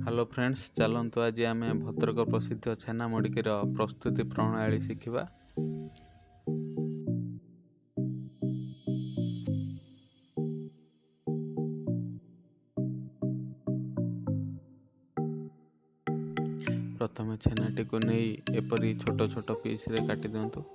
Hello friends, चलतु आज आम भद्रक प्रसिद्ध छेना मुड़कीर प्रस्तुति प्रणाली शिखा। प्रथम छेनाटी को नहीं एपरी छोट छोट पीस रे काटी दिंतु।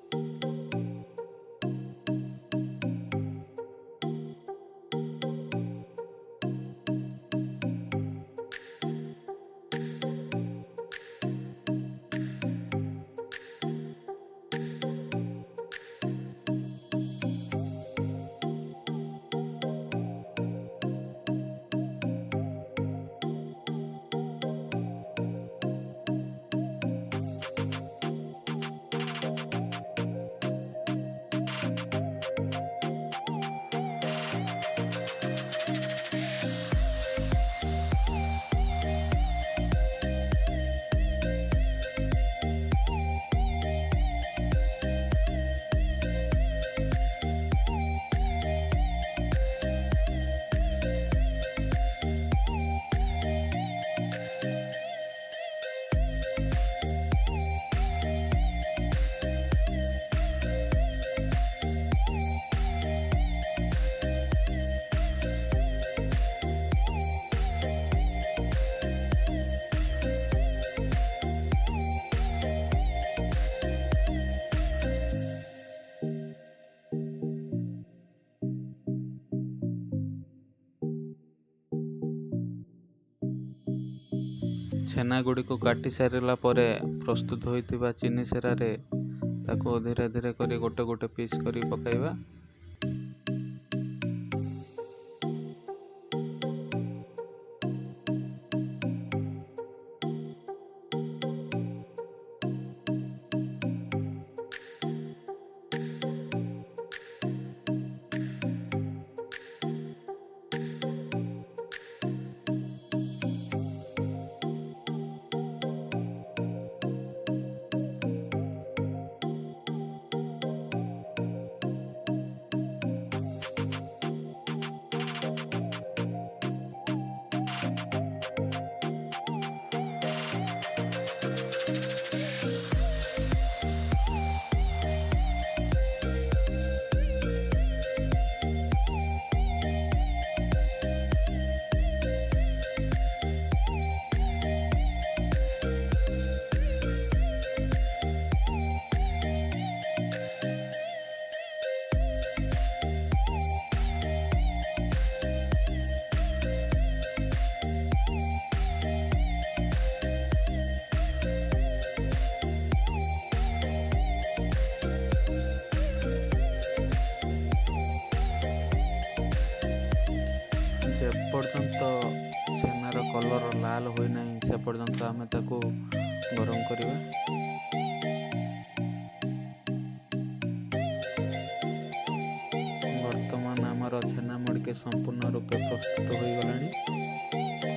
छेना गुड़ी को काटी सारा पर प्रस्तुत होता चीनी सेरारे ताको धीरे धीरे कर गोटे गोटे पीस कर पकाइबा। जेपर्यंत छेनार कलर लाल होना से पर्यंत आम ताको गरम करवा। वर्तमान आमर छेना मुड़की संपूर्ण रूपे प्रस्तुत हो गलानी।